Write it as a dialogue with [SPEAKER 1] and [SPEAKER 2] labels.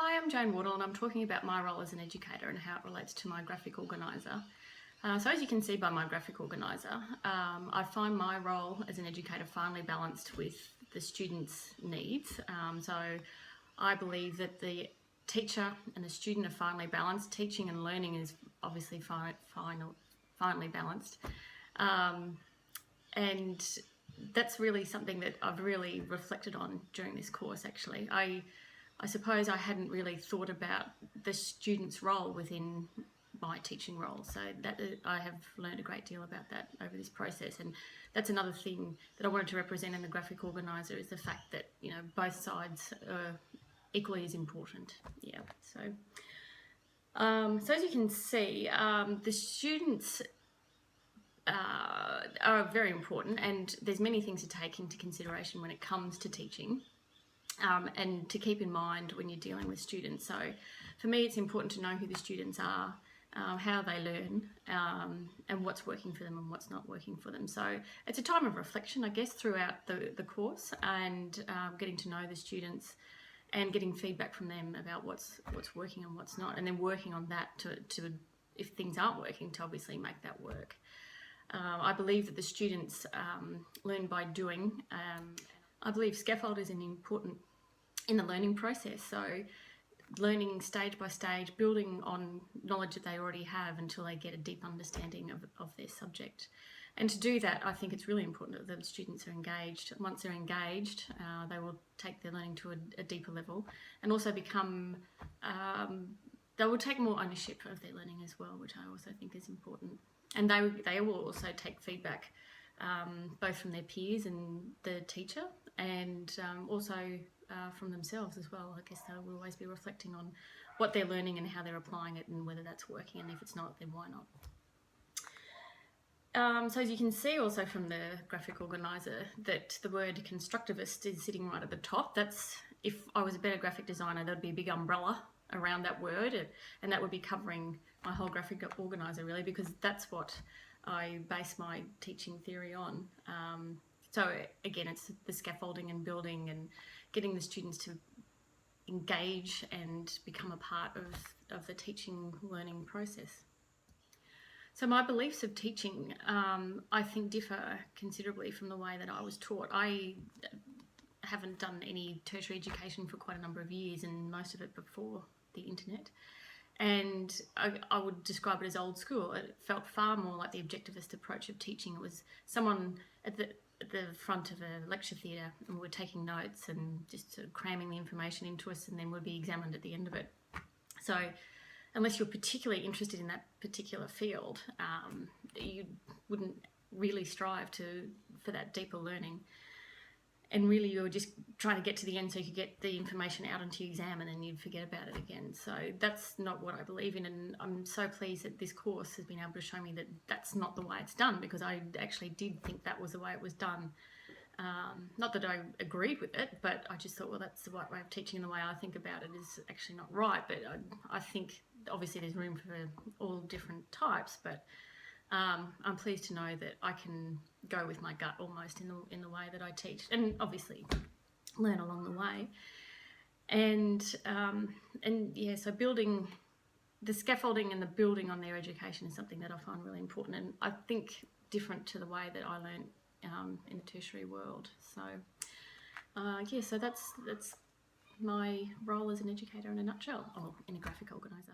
[SPEAKER 1] Hi, I'm Jane Wardle and I'm talking about my role as an educator and how it relates to my graphic organiser. So as you can see by my graphic organiser, I find my role as an educator finely balanced with the students' needs. So I believe that the teacher and the student are finely balanced. Teaching and learning is obviously finely balanced. And that's really something that I've really reflected on during this course actually. I suppose I hadn't really thought about the student's role within my teaching role, so that I have learned a great deal about that over this process, and that's another thing that I wanted to represent in the graphic organiser, is the fact that, you know, both sides are equally as important. Yeah, so as you can see, the students are very important, and there's many things to take into consideration when it comes to teaching. And to keep in mind when you're dealing with students. So for me, it's important to know who the students are, how they learn, and what's working for them and what's not working for them. So it's a time of reflection, I guess, throughout the course, and getting to know the students and getting feedback from them about what's working and what's not, and then working on that to if things aren't working, to obviously make that work. I believe that the students learn by doing. I believe scaffold is an important in the learning process, so learning stage by stage, building on knowledge that they already have until they get a deep understanding of their subject. And to do that, I think it's really important that the students are engaged. Once they're engaged, they will take their learning to a deeper level, and also become, they will take more ownership of their learning as well, which I also think is important. And they will also take feedback both from their peers and the teacher, and also from themselves as well. I guess they will always be reflecting on what they're learning and how they're applying it, and whether that's working, and if it's not, then why not. So as you can see also from the graphic organiser, that the word constructivist is sitting right at the top. That's, if I was a better graphic designer, there'd be a big umbrella around that word, and that would be covering my whole graphic organiser really, because that's what I base my teaching theory on. So again, it's the scaffolding and building and getting the students to engage and become a part of the teaching learning process. So my beliefs of teaching, I think, differ considerably from the way that I was taught. I haven't done any tertiary education for quite a number of years, and most of it before the internet. And I would describe it as old school. It felt far more like the objectivist approach of teaching. It was someone at the front of a lecture theatre, and we were taking notes and just sort of cramming the information into us, and then would be examined at the end of it. So unless you're particularly interested in that particular field, you wouldn't really strive for that deeper learning. And really you were just trying to get to the end so you could get the information out into your exam, and then you'd forget about it again. So that's not what I believe in, and I'm so pleased that this course has been able to show me that that's not the way it's done, because I actually did think that was the way it was done. Not that I agreed with it, but I just thought, well, that's the right way of teaching, and the way I think about it is actually not right. But I think obviously there's room for all different types, but I'm pleased to know that I can go with my gut almost in the way that I teach, and obviously learn along the way. And yeah, so building the scaffolding and the building on their education is something that I find really important, and I think different to the way that I learned in the tertiary world. So yeah, so that's my role as an educator in a nutshell, or in a graphic organiser.